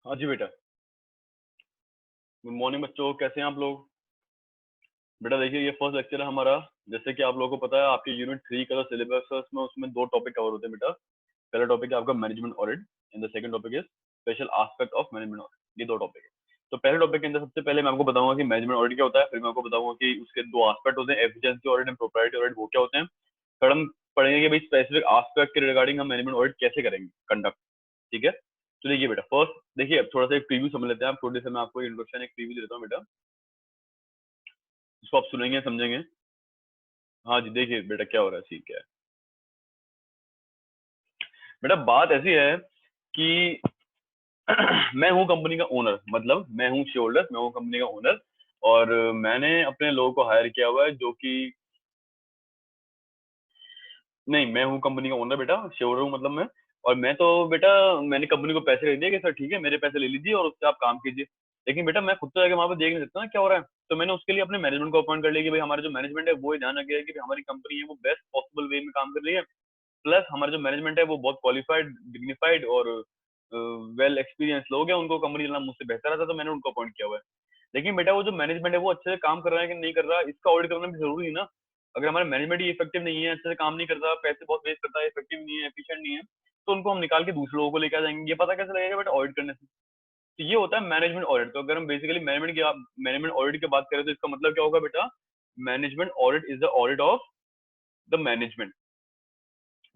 हाँ जी बेटा। Good morning बच्चों, कैसे हैं आप लोग? बेटा देखिए, ये फर्स्ट लेक्चर है हमारा। जैसे कि आप लोगों को पता है, आपके यूनिट 3 का जो सिलेबस है उसमें दो टॉपिक कवर होते हैं बेटा। पहला टॉपिक है आपका management audit and the second topic is special aspect of management audit. ये दो टॉपिक है। तो पहले टॉपिक के अंदर सबसे पहले मैं आपको बताऊंगा कि मैनेजमेंट ऑडिट क्या होता है, फिर मैं आपको बताऊंगा कि उसके दो एस्पेक्ट होते हैं, efficiency audit and propriety audit, वो क्या होते हैं। फिर हम पढ़ेंगे कि भाई स्पेसिफिक एस्पेक्ट के रिगार्डिंग हम मैनेजमेंट ऑडिट कैसे करेंगे कंडक्ट। ठीक है। तो देखिए बेटा, फर्स्ट देखिए, अब थोड़ा सा एक प्रीव्यू समझ लेते हैं। आप थोड़ी सी मैं आपको इंट्रोडक्शन एक प्रीव्यू देता हूँ बेटा, इसको आप सुनेंगे समझेंगे। हाँ जी, देखिए बेटा क्या हो रहा है, ठीक है। बेटा बात ऐसी है कि मैं हूँ कंपनी का ओनर, मतलब मैं हूँ शेयर होल्डर, मैं हूँ कंपनी का ओनर। और मैंने अपने लोगों को हायर किया हुआ है जो कि, नहीं मैं हूँ कंपनी का ओनर बेटा, शेयर होल्डर हूँ मतलब मैं। और मैं तो बेटा, मैंने कंपनी को पैसे दे दिए कि सर ठीक है, मेरे पैसे ले लीजिए और उससे आप काम कीजिए। लेकिन बेटा मैं खुद तो जाके वहां पे देख नहीं सकता ना क्या हो रहा है। तो मैंने उसके लिए अपने मैनेजमेंट को अपॉइंट कर लिया कि भाई हमारा जो मैनेजमेंट है वो ये ध्यान रखेगा कि भाई हमारी कंपनी है वो बेस्ट पॉसिबल वे में काम कर रही है। प्लस हमारा जो मैनेजमेंट है वो बहुत क्वालिफाइड, डिग्निफाइड और वेल एक्सपीरियंस लोग हैं, उनको कंपनी चलाना मुझसे बेहतर आता, तो मैंने उनको अपॉइंट किया हुआ है। लेकिन बेटा वो जो मैनेजमेंट है वो अच्छे से काम कर रहा है कि नहीं कर रहा, इसका ऑडिट करना भी जरूरी है ना। अगर हमारा मैनेजमेंट ही इफेक्टिव नहीं है, अच्छे से काम नहीं करता, पैसे बहुत वेस्ट करता है, इफेक्टिव नहीं है, एफिशिएंट नहीं है, तो उनको हम निकाल के दूसरे लोगों को लेकर आ जाएंगे। ये पता कैसे लगेगा बेटा? ऑडिट करने से। तो ये होता है मैनेजमेंट ऑडिट। तो अगर हम बेसिकली मैनेजमेंट ऑडिट की बात करें तो इसका मतलब क्या होगा बेटा? Management audit is the audit of the management.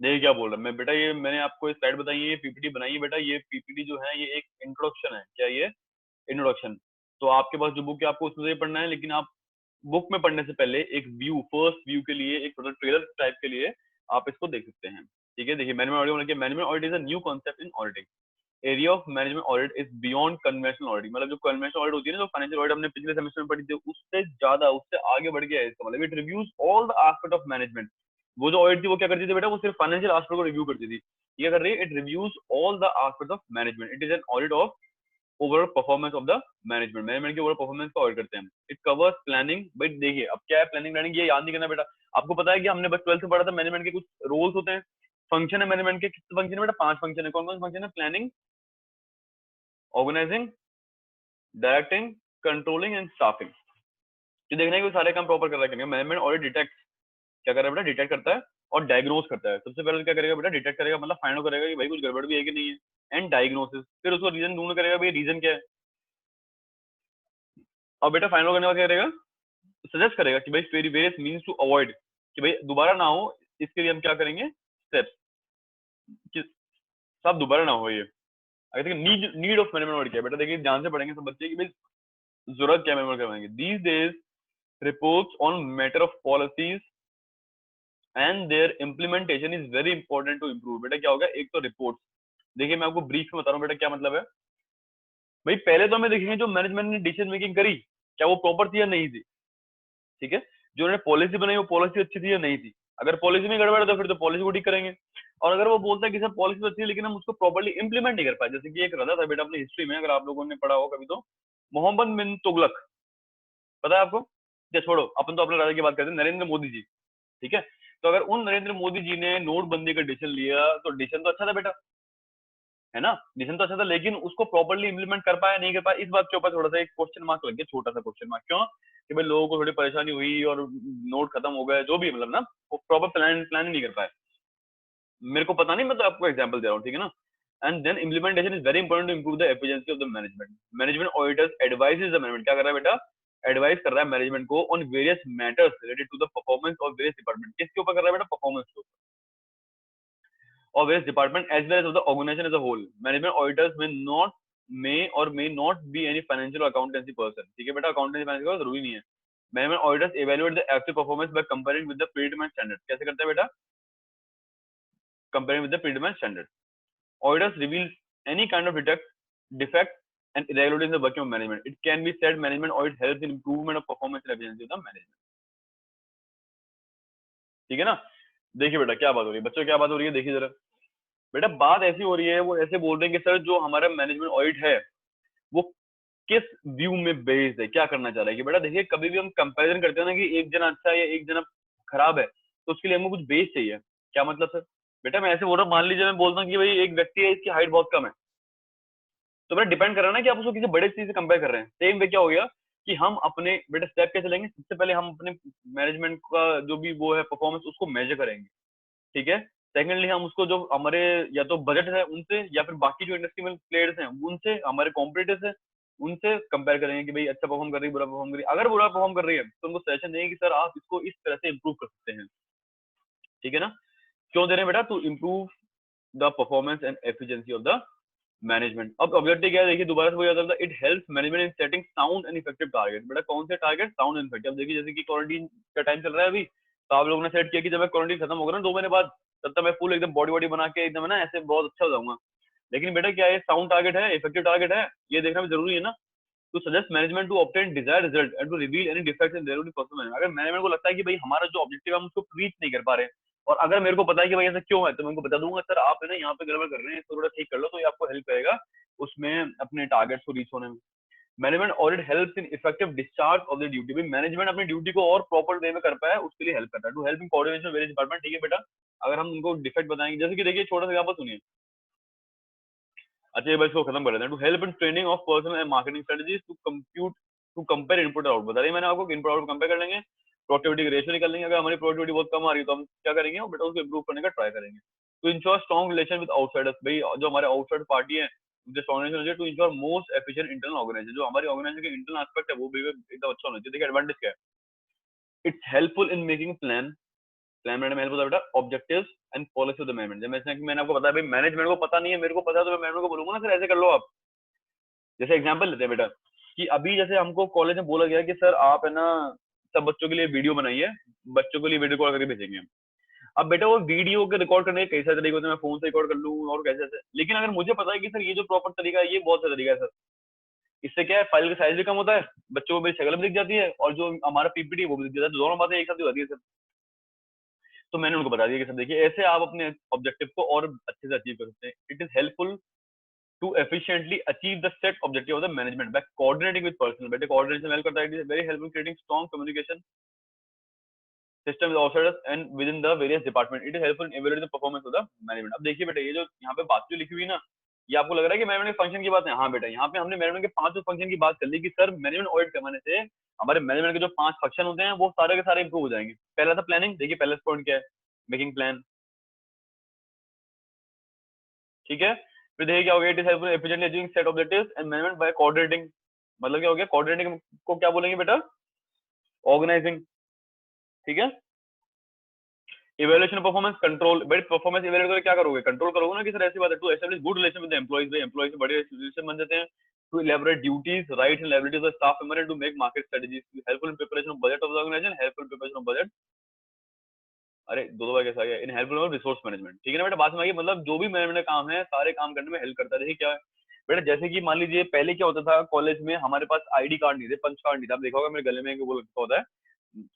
देखिए क्या बोल रहा है मैं बेटा, ये मैंने आपको एक स्लाइड बताई है, ये पीपीटी बनाई है बेटा। ये पीपीटी जो है ये एक इंट्रोडक्शन है, क्या ये इंट्रोडक्शन। तो आपके पास जो बुक है आपको उसमें से ही पढ़ना है, लेकिन आप बुक में पढ़ने से पहले एक व्यू, फर्स्ट व्यू के लिए, एक थोड़ा ट्रेलर टाइप के लिए आप इसको देख सकते हैं। ठीक है, देखिए management audit is a new concept in auditing. Area of management audit is beyond conventional audit. मतलब जो कन्वेंशनल ऑडिट होती है ना, जो फाइनेंशियल ऑडिट हमने पिछले सेमेस्टर में पढ़ी थी, उससे ज्यादा, उससे आगे बढ़ गया है इसका मतलब। It reviews all the aspect of management. वो जो ऑडिट थी वो क्या करती थी बेटा? वो सिर्फ फाइनेंशियल एस्पेक्ट को रिव्यू करती थी। ये कर रही है, it reviews all the aspect of management. It is an audit of overall performance of the management. Management की ओवरऑल परफॉर्मेंस को ऑडिट करते हैं। It covers planning. बट देखिए अब क्या है प्लानिंग? प्लानिंग ये याद नहीं करना बेटा। आपको पता है कि हमने बस 12th में पढ़ा था, मैनेजमेंट के कुछ रोल्स होते हैं, फंक्शन है मैनेजमेंट के। कितने फंक्शन है बेटा? 5 फंक्शन है। कौन कौन फंक्शन है? Planning, organising, directing, controlling and staffing. तो देखना है कि वो सारे काम प्रॉपर कर रहा है। मैनेजमेंट ऑडिट डिटेक्ट, क्या कर रहा है बेटा? डिटेक्ट करता है और डायग्नोस करता है। सबसे पहले क्या करेगा बेटा? डिटेक्ट करेगा, मतलब फाइंड आउट करेगा कि भाई कुछ गड़बड़ भी है कि नहीं है। एंड डायग्नोसिस, फिर उसको रीजन ढूंढ करेगा भाई रीजन क्या है। और बेटा फाइंड आउट करने का क्या करेगा? सजेस्ट करेगा कि भाई वेरियस मीन्स टू अवॉइड, कि भाई दोबारा ना हो, इसके लिए हम क्या करेंगे स्टेप्स, कि सब दोबारा ना हो ये। अगर देखिए need need of management audit क्या है बेटा? देखिए ध्यान से पढ़ेंगे सब बच्चे कि भाई जरूरत क्या मैनेजमेंट करवाएंगे। These days reports on matter of policies and their implementation is very important to improve. बेटा क्या होगा? एक तो रिपोर्ट, देखिए मैं आपको ब्रीफ में बता रहा हूँ बेटा क्या मतलब है। भाई पहले तो हमें देखेंगे जो मैनेजमेंट ने डिसीजन मेकिंग करी, क्या वो प्रॉपर थी या नहीं थी। ठीक है, जो उन्होंने पॉलिसी बनाई वो पॉलिसी अच्छी थी या नहीं थी। अगर पॉलिसी में गड़बड़ है तो फिर तो पॉलिसी को ठीक करेंगे। और अगर वो बोलता है कि सर पॉलिसी तो अच्छी है लेकिन हम उसको प्रॉपर्ली इंप्लीमेंट नहीं कर पाए, जैसे कि एक रहा था बेटा अपनी हिस्ट्री में, अगर आप लोगों ने पढ़ा हो कभी तो, मोहम्मद बिन तुगलक, पता है आपको? या छोड़ो, अपन तो अपने राजा की बात करते हैं, नरेंद्र मोदी जी। ठीक है, तो अगर उन नरेंद्र मोदी जी ने नोटबंदी का डिसीजन लिया तो डिसीजन तो अच्छा था बेटा, है ना? डिसीजन तो अच्छा था, लेकिन उसको प्रॉपर्ली इंप्लीमेंट कर पाया नहीं कर पाया, इस बात के ऊपर थोड़ा सा एक क्वेश्चन मार्क लग गया, छोटा सा क्वेश्चन मार्क। क्यों? कि भाई लोगों को थोड़ी परेशानी हुई और नोट खत्म हो गए, जो भी मतलब ना, वो प्रॉपर प्लान नहीं कर पाए। मेरे को पता नहीं, मैं तो आपको एग्जांपल दे रहा हूँ, ठीक है ना। And then implementation is very important to improve the efficiency of the management. Management auditors advises the management, क्या कर रहा है बेटा? एडवाइस कर रहा है मैनेजमेंट को on various matters related to the performance of various department. किसके ऊपर कर रहा है बेटा? परफॉर्मेंस के ऊपर of various department as well as of the organization as a whole. Management auditors may not be any financial or accountancy person. ठीक है बेटा, accountancy finance का जरूरी नहीं है। Management auditors evaluate the actual performance by comparing with the predetermined standard। कैसे करते हैं बेटा? Comparing with the predetermined standard. Auditors reveal any kind of defect and irregularity in the working of management. It can be said management audit helps in improvement of performance and efficiency of the management। ठीक है ना? देखिए बेटा क्या बात हो रही है बच्चों, क्या बात हो रही है, देखिए जरा। बेटा बात ऐसी हो रही है, वो ऐसे बोल रहे हैं कि सर जो हमारा मैनेजमेंट ऑडिट है वो किस व्यू में बेस्ड है, क्या करना चाह रहा है। कि बेटा देखिए, कभी भी हम कंपैरिजन करते हैं ना कि एक जना अच्छा है या एक जना खराब है, तो उसके लिए हमको कुछ बेस चाहिए। क्या मतलब सर? बेटा मैं ऐसे बोल रहा हूँ, मान लीजिए मैं बोलता हूँ कि भाई एक व्यक्ति है, इसकी हाइट बहुत कम है, तो बेटा डिपेंड कर रहा है ना कि आप उसको किसी बड़े चीज से कंपेयर कर रहे हैं। सेम वे क्या हो गया कि हम अपने बेटा स्टेप क्या चलेंगे, सबसे पहले हम अपने मैनेजमेंट का जो भी वो है परफॉर्मेंस उसको मेजर करेंगे, ठीक है। सेकेंडली हम उसको जो हमारे या तो बजट है उनसे या फिर बाकी जो इंडस्ट्री में प्लेयर्स हैं उनसे, हमारे कॉम्पिटिटर्स हैं उनसे कंपेयर करेंगे कि भाई अच्छा परफॉर्म कर रही है, बुरा परफॉर्म कर रही है। अगर बुरा परफॉर्म कर रही है तो उनको सजेशन देंगे कि सर आप इसको इस तरह से इंप्रूव कर सकते हैं, ठीक है ना। क्यों दे रहे हैं बेटा, to improve the performance and efficiency of the management. अब ऑब्जेक्टिव क्या है, देखिए दोबारा से वही आता है, it helps management in setting sound and effective target. बेटा कौन से टारगेट, साउंड एंड इफेक्टिव। अब देखिए जैसे कि क्वारंटीन का टाइम चल रहा है अभी, तो आप लोगों ने सेट किया कि जब मैं क्वारंटीन खत्म होगा ना 2 महीने बाद, तब तक मैं फुल एकदम बॉडी बॉडी बना के एकदम है ना ऐसे बहुत अच्छा हो जाऊंगा। लेकिन बेटा क्या है, साउंड टारगेट है, इफेक्टिव टारगेट है, ये देखना भी जरूरी है ना। To suggest management to obtain desired result and to reveal any defects in their own performance. अगर मैनेजमेंट को लगता है कि भाई हमारा जो ऑब्जेक्टिव है हम उसको रीच नहीं कर पा रहे, और अगर मेरे को पता है कि भाई ऐसा क्यों है, तो मैं उनको बता दूंगा सर आप है ना यहाँ पे गड़बड़ कर रहे हैं, इसको थोड़ा ठीक कर लो, तो ये आपको हेल्प करेगा उसमें अपने टारगेट्स को रीच होने में। Management audit helps in effective discharge of the duty. भाई मैनेजमेंट अपनी ड्यूटी को और प्रॉपर वे में कर पाए उसके लिए हेल्प करता है। To help in coordination various department, ठीक है बेटा। अगर हम उनको डिफेक्ट बताएंगे, जैसे कि देखिए छोटा सा यहाँ पर सुनिए, अच्छा ये बस को खत्म कर देते हैं। To help in training of personal and marketing strategies to compute to compare input और आउटपुट। बता रही मैंने आपको इनपुट आउटपुट कंपेयर कर लेंगे, प्रोडक्टिविटी की रेशियो निकाल लेंगे। अगर हमारी प्रोडक्टिविटी बहुत कम आ रही है तो हम क्या करेंगे, बेटा उसको इंप्रूव करने का ट्राई करेंगे। To ensure strong relation with outsiders, भाई जो हमारे आउटसाइड पार्टी है उनसे स्ट्रॉन्ग रिलेशन चाहिए। To ensure most efficient internal organisation, जो हमारी ऑर्गेनाइजेशन के इंटरनल एस्पेक्ट है वो भी एकदम अच्छा होना चाहिए। देखिए एडवांटेज क्या है, it's helpful in making plan, plan मैंने हेल्प होता है बेटा, objectives and policy of the management. जब मैंने आपको बताया भाई मैनेजमेंट को पता नहीं है, मेरे को पता है, तो मैं मैनेजमेंट को बोलूंगा ना सर ऐसे कर लो आप। जैसे एग्जांपल लेते हैं बेटा कि अभी जैसे हमको कॉलेज में बोला गया कि सर आप है ना सब बच्चों के लिए वीडियो बनाइए, बच्चों के लिए वीडियो कॉल करके भेजेंगे हम। अब बेटा वो वीडियो के रिकॉर्ड करने के कई सारे तरीके होते हैं, मैं फोन से रिकॉर्ड कर लूँ और कैसे कैसे, लेकिन अगर मुझे पता है कि सर ये जो प्रॉपर तरीका है ये बहुत अच्छा तरीका है सर, इससे क्या है फाइल का साइज भी कम होता है, बच्चों को मेरी शक्ल भी दिख जाती है और जो हमारा पीपीटी वो भी दिख जाता है, तो दोनों बातें एक साथ ही होती है सर। तो मैंने उनको बता दिया कि सर देखिए ऐसे आप अपने ऑब्जेक्टिव को और अच्छे से अचीव कर सकते हैं। It is helpful to efficiently achieve the set objective of the management by coordinating with personnel। बेटे coordination help करता है, it is very helpful in creating strong communication system with outsiders and within the various department। it is helpful in evaluating the performance of the management। अब देखिए बेटा ये जो यहाँ पे बात जो लिखी हुई ना, ये आपको लग रहा है कि मैनेजमेंट के फंक्शन की बात है, हाँ बेटा यहाँ पे हमने मैनेजमेंट के 5 फंक्शन की बात कर ली कि सर मैनेजमेंट ऑडिट करवाने से हमारे मैनेजमेंट के जो 5 फंक्शन होते हैं वो सारे के सारे इंप्रूव हो जाएंगे। पहला था प्लानिंग, देखिए पहला पॉइंट क्या है, मेकिंग प्लान, ठीक है। फिर देखिए क्या हो गया, it is helpful efficiently achieving set objectives and management by coordinating. मतलब क्या हो गया, कोऑर्डिनेटिंग को क्या बोलेंगे बेटा, ऑर्गेनाइजिंग, ठीक है। Evaluation performance control, but performance evaluate करके क्या करोगे, कंट्रोल करोगे ना कि सर ऐसी बात है। To establish good relation with employees, employees से बड़े रिलेशन बन जाते हैं। To elaborate duties rights and liabilities of staff member and to make market strategies, helpful in preparation of budget of the organisation, helpful preparation of budget, अरे दो बार कैसा आ गया, in helpful of resource management, ठीक है ना बेटा। बात में आ गई, मतलब जो भी मैनेजमेंट काम है सारे काम करने में हेल्प करता है। देखिए क्या है बेटा, जैसे कि मान लीजिए पहले क्या होता था कॉलेज में, हमारे पास आईडी कार्ड नहीं थे, पंच कार्ड नहीं था। आप देखा होगा मेरे गले में वो होता है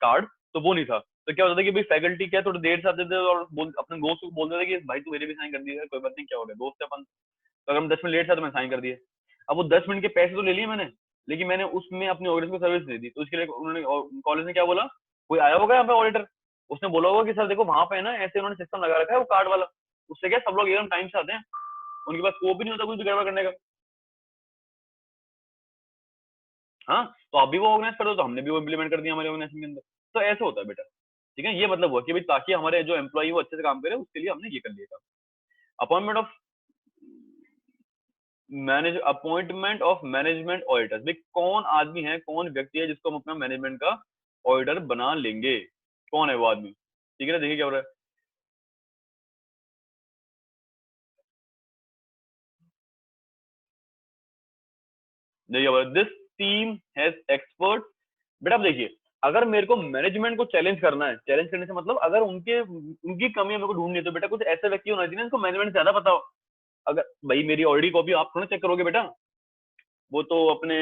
कार्ड, तो वो नहीं था। तो क्या होता था कि भाई फैकल्टी क्या थोड़ी देर से आते थे और अपने दोस्त को बोलते थे कि भाई तू मेरे भी साइन कर दिया, कोई बात नहीं क्या हो गया दोस्त है अपन, तो अगर हम 10 मिनट लेट था तो मैं साइन कर दिए। अब वो 10 मिनट के पैसे तो ले लिए मैंने, लेकिन मैंने उसमें अपनी ऑर्गेनाइजेशन को सर्विस दे दी, तो उसके लिए उन्होंने कॉलेज ने क्या बोला, कोई आया होगा यहाँ पे ऑडिटर, उसने बोला होगा कि सर देखो वहां पे ना ऐसे उन्होंने सिस्टम लगा रखा है वो कार्ड वाला, उससे क्या सब लोग एकदम टाइम से आते हैं, उनके पास स्कोप भी नहीं होता कुछ भी गड़बड़ करने का। हाँ, तो आप भी वो ऑर्गेनाइज कर दो, तो हमने भी वो इम्प्लीमेंट कर दिया हमारे ऑर्गेनाइजेशन के अंदर। तो ऐसे होता है बेटा, ठीक है। ये मतलब हुआ कि भाई ताकि हमारे जो एम्प्लॉय वो अच्छे से काम करे, उसके लिए हमने ये कर लिया था। Appointment of manage appointment of management auditors, भाई कौन आदमी है, कौन व्यक्ति है जिसको हम अपना मैनेजमेंट का ऑडिटर बना लेंगे, कौन है वो आदमी, ठीक है ना। देखिए क्या हो रहा है, देखिए दिस टीम हैज एक्सपर्ट। बेटा आप देखिए, अगर मेरे को मैनेजमेंट को चैलेंज करना है, चैलेंज करने से मतलब अगर उनकी कमियां मेरे को ढूंढनी है, तो बेटा कुछ ऐसे व्यक्ति होना चाहिए जिनको मैनेजमेंट ज्यादा पता हो। अगर भाई मेरी ऑलरेडी कॉपी आप थोड़ा चेक करोगे बेटा, वो तो अपने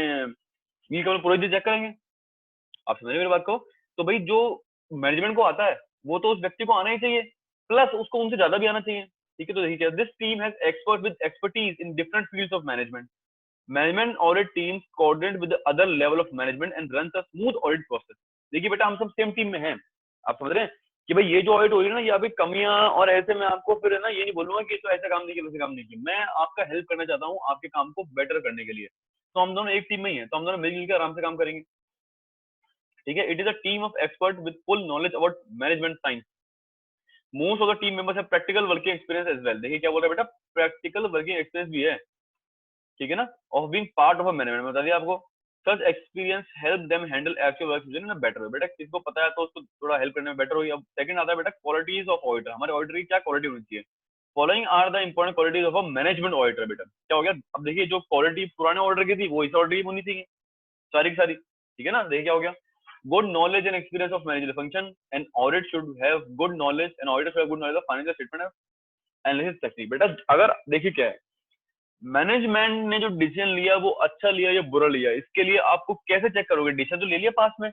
ये केवल पूरी चेक करेंगे, आप समझे मेरी बात को। तो भाई जो मैनेजमेंट को आता है वो तो उस व्यक्ति को आना ही चाहिए, प्लस उसको उनसे ज्यादा भी आना चाहिए, ठीक है। तो देखिए this team has expert with expertise in different fields of management. Management audit teams coordinate with other level of management and run a smooth audit process. देखिए बेटा हम सब सेम टीम में हैं, आप समझ रहे हैं। कि भाई ये जो ऑडिट हो रही है ना, ये अभी कमियां, और ऐसे मैं आपको फिर है ना ये नहीं बोलूंगा कि तो ऐसा काम नहीं किया, वैसे काम नहीं किया, मैं आपका हेल्प करना चाहता हूँ आपके काम को बेटर करने के लिए। तो हम दोनों एक टीम में ही है, तो हम दोनों मिलजुल के आराम से काम करेंगे, ठीक है। It is a team of expert with full knowledge about management science. Most of the team members have practical working experience as well. देखिए क्या बोल रहा है बेटा, प्रैक्टिकल वर्किंग एक्सपीरियंस भी है, ठीक है ना, of being part of a management, बता दिया आपको। Such experience help them handle actual work in a better way. बेटा किसको पता है तो उसको थोड़ा हेल्प करने में बेटर होगी। अब सेकंड आता है बेटा क्वालिटीज ऑफ ऑडिटर। हमारे ऑडिटर की क्या क्वालिटी होनी चाहिए? Following are the important qualities of a management auditor. बेटा क्या हो गया, अब देखिए जो क्वालिटी पुराने ऑर्डर की थी वो इस ऑर्डर की होनी चाहिए, सारी की सारी, ठीक है ना। देखिए क्या हो गया, good knowledge and experience of manager function and audit should have good knowledge and auditor should have good knowledge of financial statement analysis technique. बेटा अगर देखिए क्या है, मैनेजमेंट ने जो डिसीजन लिया वो अच्छा लिया या बुरा लिया, इसके लिए आपको कैसे चेक करोगे? डिसीजन तो ले लिया पास में,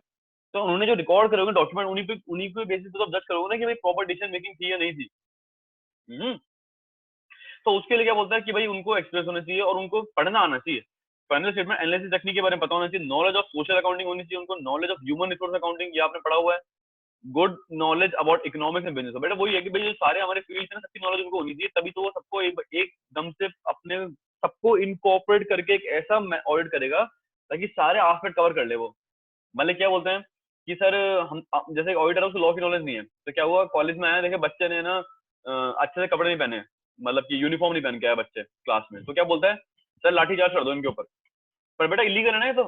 तो उन्होंने जो रिकॉर्ड करोगे डॉक्यूमेंट, उन्हीं पे बेसिस पे तो जज करोगे ना कि भाई प्रॉपर डिसीजन मेकिंग थी या नहीं थी। हम्म। तो उसके लिए क्या बोलता है कि भाई उनको एक्सप्रेस होना चाहिए और उनको पढ़ना आना चाहिए, फाइनल स्टेटमेंट एनालिसिस टेक्निक के बारे में पता होना चाहिए, नॉलेज ऑफ सोशल अकाउंटिंग होनी चाहिए उनको, knowledge of human resource accounting ये आपने पढ़ा हुआ है, good knowledge about economics and business. बेटा वही है कि भाई जो सारे हमारे फील्ड है ना, सबकी नॉलेज उनको होनी चाहिए, तभी तो वो सबको एकदम से अपने सबको इनकॉर्पोरेट करके एक ऐसा ऑडिट करेगा ताकि सारे आस्पेक्ट कवर कर ले वो। मतलब क्या बोलते हैं कि सर जैसे ऑडिटर है उसको लॉ की नॉलेज नहीं है, तो क्या हुआ, कॉलेज में आया देखे बच्चे ने ना अच्छे से कपड़े नहीं पहने, मतलब कि यूनिफॉर्म नहीं पहन के आया बच्चे क्लास में, तो क्या बोलता है, सर लाठी चार्ज कर दो इनके ऊपर। पर बेटा इलीगल है ना ये तो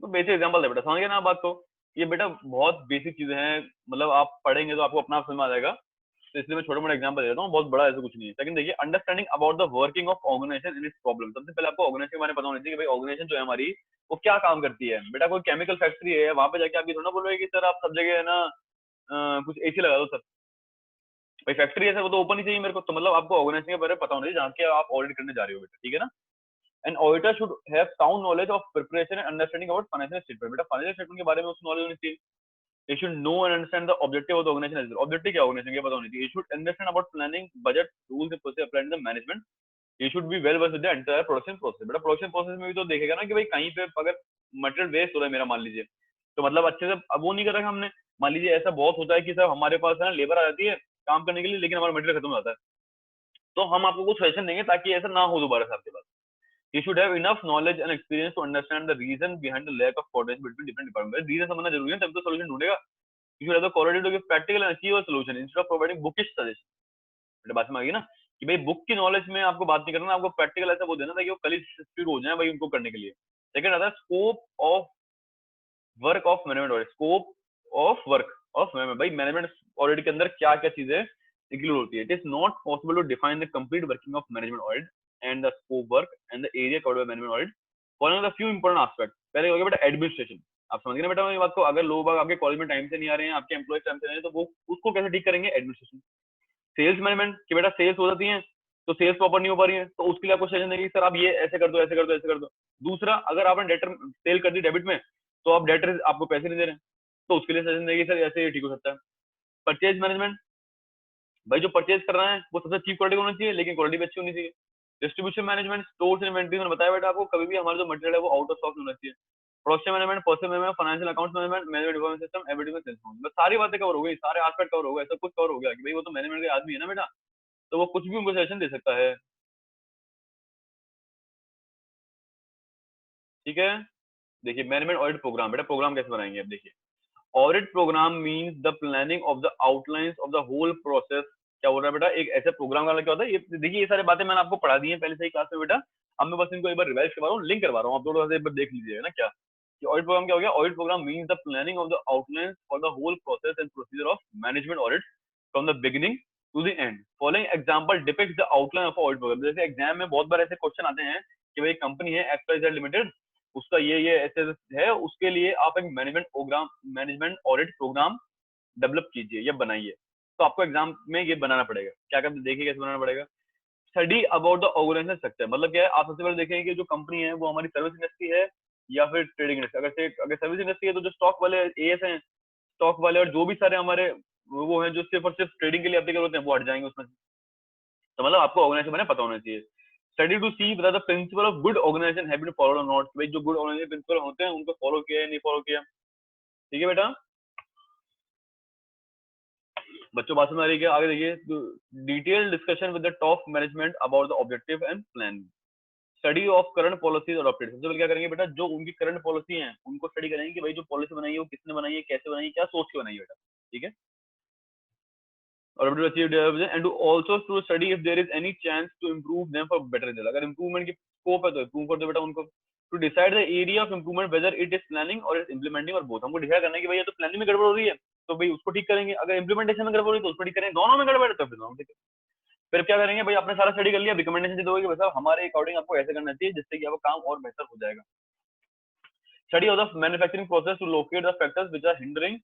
बेसिक एग्जांपल है बेटा, समझ गए ना आप बात को। ये बेटा बहुत बेसिक चीजें हैं, मतलब आप पढ़ेंगे तो आपको अपना समझ में आ जाएगा, तो इसलिए मैं छोटे मोटे एग्जांपल देता हूँ, बहुत बड़ा ऐसा कुछ नहीं है। लेकिन देखिए understanding about the working of organisation in its problem. सबसे पहले आपको ऑर्गेनाइजेशन के बारे में पता होना चाहिए कि भाई ऑर्गेनाइजेशन जो है हमारी वो क्या काम करती है। बेटा कोई केमिकल फैक्ट्री है, वहां पे जाके आप ये थोड़ा बोलोगे कि सर आप सब जगह है ना कुछ एसी लगा दो सर, भाई फैक्ट्री है सर वो तो ओपन ही चाहिए मेरे को। तो मतलब आपको ऑर्गेनाइजेशन के बारे में पता होना चाहिए जहाँ के आप ऑडिट करने जा रहे हो बेटा, ठीक है ना। An auditor should have sound knowledge of preparation and understanding about financial statement। बेटा फाइनेंशियल स्टेटमेंट के बारे में उसको नॉलेज होनी चाहिए। He should know and understand the objective of the organization as well। Objective क्या organization के पता होनी चाहिए। He should understand about planning, budget, rules and procedure applied in the management। He should be well versed with the entire production process। बेटा production process में भी तो देखेगा ना कि भाई कहीं पे अगर मटेरियल वेस्ट हो रहा है मेरा मान लीजिए, तो मतलब अच्छे से अब वो नहीं कर रखा हमने। मान लीजिए ऐसा बहुत होता है कि सर हमारे पास है ना लेबर आ जाती है काम करने के लिए, लेकिन हमारा मटेरियल खत्म हो जाता है, तो हम आपको कुछ सजेशन देंगे ताकि ऐसा ना हो दोबारा से आपके पास। He should have enough knowledge and experience to understand the reason behind the lack of coordination between different departments। Reason समझना जरूरी है तब तो सॉल्यूशन ढूंढेगा। You should have the quality to give practical and achieve a solution instead of providing bookish suggestion। मेरे बात में आ गई ना कि भाई बुक की नॉलेज में आपको बात नहीं करना, आपको प्रैक्टिकल ऐसा वो देना ताकि वो कल ही शुरू हो जाए भाई उनको करने के लिए। सेकंड आता है scope of work of management audit. Scope of work of management, भाई मैनेजमेंट ऑडिट के अंदर क्या क्या चीजें इंक्लूड होती है। It is not possible to define the complete working of management audit and the scope work and the area covered by management audit following the few important aspect. पहले हो गया बेटा एडमिनिस्ट्रेशन। आप समझ गए ना बेटा मेरी बात को, अगर लोग आपके कॉलेज में टाइम से नहीं आ रहे हैं, आपके एम्प्लॉयज टाइम से नहीं आ रहे हैं, तो वो उसको कैसे ठीक करेंगे, एडमिनिस्ट्रेशन। सेल्स मैनेजमेंट कि बेटा सेल्स हो जाती है तो सेल्स प्रॉपर नहीं हो पा रही है, तो उसके लिए आपको सजेशन देंगे सर आप ये ऐसे कर दो ऐसे कर दो ऐसे कर दो। दूसरा, अगर आपने डेटर सेल कर दी डेबिट में, तो आप डेटर आपको पैसे नहीं दे रहे हैं, तो उसके लिए सजेशन देंगे सर ऐसे ये ठीक हो सकता है। परचेज मैनेजमेंट, भाई जो परचेज कर रहे हैं वो सबसे चीप क्वालिटी होना चाहिए लेकिन क्वालिटी भी अच्छी होनी चाहिए। डिस्ट्रीब्यूशन मैनेजमेंट, स्टोर्स इन्वेंटरी, मैंने बताया बेटा आपको कभी भी हमारा जो मटेरियल है वो आउट ऑफ स्टॉक होना चाहिए। Production management, personal management, financial accounts management, management information system, advertisement sales. बस सारी बातें कवर हो गई, सारे एस्पेक्ट कवर हो गए, सब कुछ कवर हो गया कि भाई वो तो मैनेजमेंट के आदमी है ना बेटा, तो वो कुछ भी उनको सजेशन दे सकता है, ठीक है। देखिए मैनेजमेंट ऑडिट प्रोग्राम, बेटा प्रोग्राम कैसे बनाएंगे अब देखिए। Audit program means the planning of the outlines of the whole process. क्या बोल रहा है बेटा, एक ऐसे प्रोग्राम का क्या होता है, ये देखिए ये सारी बातें मैंने आपको पढ़ा दी हैं पहले से ही क्लास में बेटा, अब मैं बस इनको एक बार रिवाइज करवा रहा हूँ, लिंक करवा रहा हूँ, आप थोड़ा सा एक बार देख लीजिएगा ना क्या कि ऑडिट प्रोग्राम क्या हो गया। Audit program means the planning of the outlines for the whole process and procedure of management audit from the beginning to the end. Following example depicts the outline of audit program. जैसे exam में बहुत बार ऐसे question आते हैं कि भाई company है x Y Z limited, उसका ये ऐसे है, उसके लिए आप एक मैनेजमेंट ऑडिट प्रोग्राम डेवलप कीजिए या बनाइए। तो आपको एग्जाम में ये बनाना पड़ेगा, क्या करते देखिए कैसे बनाना पड़ेगा। Study about the organization structure, मतलब क्या है, आप सबसे पहले देखेंगे कि जो कंपनी है वो हमारी सर्विस इंडस्ट्री है या फिर ट्रेडिंग इंडस्ट्री। अगर सर्विस इंडस्ट्री है तो जो स्टॉक वाले एएस हैं, स्टॉक वाले और जो भी सारे हमारे वो हैं जो सिर्फ और सिर्फ ट्रेडिंग के लिए एप्लीकेबल होते हैं वो हट जाएंगे उसमें से। तो मतलब आपको ऑर्गेनाइजेशन मैंने पता होना चाहिए। Study to see whether the principle of good organization have been followed और नॉट, भाई जो गुड ऑर्गेनाइजेशन प्रिंसिपल होते हैं उनको फॉलो किया या नहीं फॉलो किया, ठीक है बेटा। बच्चों बात समझ आ रही है क्या? आगे देखिए, detail discussion with the top management about the objective and plan, study of current policies और अपडेट। सबसे पहले क्या करेंगे बेटा, जो उनकी करंट पॉलिसी है उनको स्टडी करेंगे कि भाई जो पॉलिसी बनाई है वो किसने बनाई है, कैसे बनाई है, क्या सोच के बनाई है बेटा, ठीक है। और update achieve and to also to study if there is any chance to improve them for better result. अगर इंप्रूवमेंट की स्कोप है तो इंप्रूव कर दो बेटा उनको। To decide the area of improvement whether it is planning और it implementing और बोथ। हमको डिसाइड करना है कि भाई ये तो प्लानिंग में गड़बड़ हो रही है तो भाई उसको ठीक करेंगे, अगर इम्प्लीमेंटेशन में गड़बड़ हो रही है तो उसको ठीक करेंगे, दोनों में गड़बड़ है तो फिर दोनों ठीक है। फिर क्या करेंगे भाई, आपने सारा स्टडी कर लिया, रिकमेंडेशन दे दोगे कि भाई साहब हमारे अकॉर्डिंग आपको ऐसे करना चाहिए जिससे कि आपका काम और बेहतर हो जाएगा। Study of the manufacturing process to locate the factors which are hindering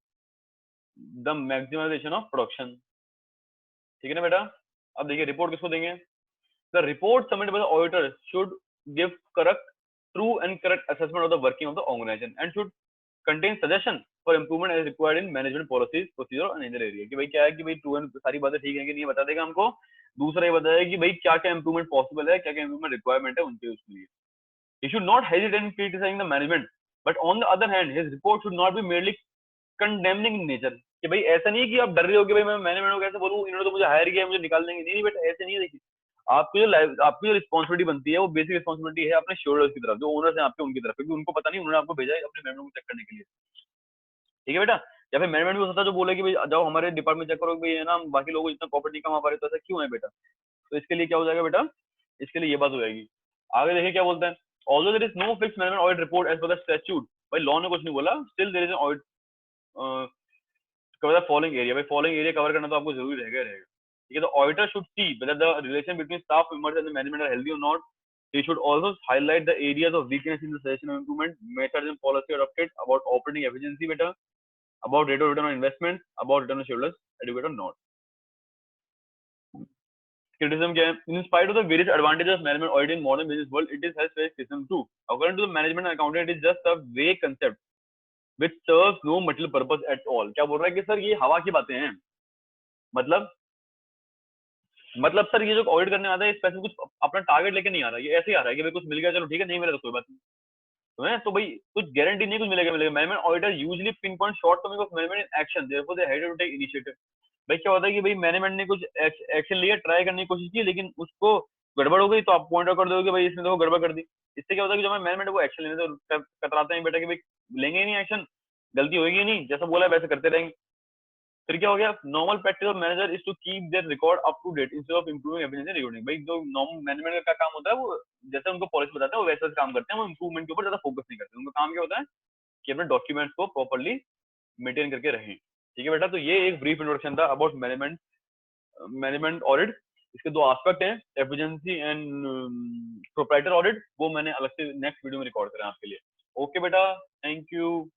the maximization of production, ठीक है ना बेटा। अब देखिए रिपोर्ट किसको देंगे, the report submitted by the auditor should give correct true and correct assessment of the working of the organization and should contain suggestion for improvement as required in management policies procedure and other area. कि भाई क्या है कि भाई true and सारी बातें ठीक है कि नहीं बता देगा हमको। दूसरा ये बताएगा कि भाई क्या क्या इंप्रूवमेंट पॉसिबल है, क्या क्या इंप्रूवमेंट रिक्वायरमेंट है उनके उसके लिए। He should not hesitate in criticizing the management, but on the other hand, his report should not be merely condemning in nature। कि भाई ऐसा नहीं है कि आप डर रहे हो कि भाई मैं मैनेजमेंट को कैसे बोलूं, इन्होंने तो मुझे हायर किया है मुझे निकाल देंगे। नहीं बेटा ऐसे नहीं है। देखिए आपकी जो रिस्पॉन्सिबिलिटी बनती है वो बेसिक रिस्पॉन्सिबिलिटी है अपने शेयरहोल्डर्स की तरफ, जो ओनर्स हैं आपके उनकी तरफ, क्योंकि उनको पता नहीं उन्होंने आपको भेजा है अपने मैनेजमेंट को चेक करने के लिए, ठीक है बेटा। या फिर मैनेजमेंट भी हो सकता है जो बोले कि भाई जाओ हमारे डिपार्टमेंट चेक करो भाई है ना, बाकी लोगों को इतना प्रॉफिट नहीं कमा पा रहे तो ऐसा क्यों है बेटा। तो इसके लिए क्या हो जाएगा बेटा, इसके लिए ये बात हो जाएगी। आगे देखिए क्या बोलते हैं, although there is no fixed management audit report as per the statute, भाई लॉ ने कुछ नहीं बोला, still there is an audit cover the following area। भाई following area कवर करना तो आपको जरूरी रहेगा, ठीक है। तो auditor should see whether the relation between staff members and the management are healthy or not। He should also highlight the areas of weakness in the suggestion of improvement, methods and policy adopted, about operating efficiency better, about rate of return on investment, about return on shareholders adequate or not। Criticism क्या है, in spite of the various advantages of management audit in modern business world, it is has faced criticism too। According to the management and accounting, it is just a vague concept which serves no material purpose at all। क्या बोल रहा है कि sir ये हवा की बातें हैं, मतलब सर ये जो ऑडिट करने आता है इस पैसे कुछ अपना टारगेट लेके नहीं आ रहा है, ये ऐसे ही आ रहा है कि भाई कुछ मिल गया चलो ठीक है, नहीं मिला तो कोई बात नहीं, तो भाई कुछ गारंटी नहीं कुछ मिलेगा। Management auditor usually pin point short terming of management in action, therefore they had to take initiative. भाई क्या होता है कि भाई मैनेजमेंट ने कुछ एक्शन लिया, ट्राई करने की कोशिश की, लेकिन उसको गड़बड़ हो गई तो आप पॉइंट आउट कर दोगे भाई इसने तो गड़बड़ कर दी। इससे क्या होता है कि जब मैनेजमेंट वो एक्शन लेने से कतराते हैं बेटा कि भाई लेंगे ही नहीं एक्शन, गलती होगी नहीं, जैसा बोला है वैसे करते रहेंगे। फिर क्या हो गया, normal practice of manager is to keep their record up to date instead of improving efficiency recording. भाई जो नॉर्मल मैनेजमेंट का काम होता है वो जैसे उनको पॉलिसी बताते हैं वो वैसा काम करते हैं, वो इंप्रूवमेंट के ऊपर ज्यादा फोकस नहीं करते। उनका काम क्या होता है कि अपने डॉक्यूमेंट्स को प्रॉपर्ली मेंटेन करके रहें, ठीक है बेटा। तो ये एक ब्रीफ इंट्रोडक्शन था अबाउट मैनेजमेंट ऑडिट। इसके दो एस्पेक्ट हैं, एफिशिएंसी एंड प्रोप्राइटर ऑडिट, वो मैंने अलग से नेक्स्ट वीडियो में रिकॉर्ड करा आपके लिए। ओके बेटा, थैंक यू।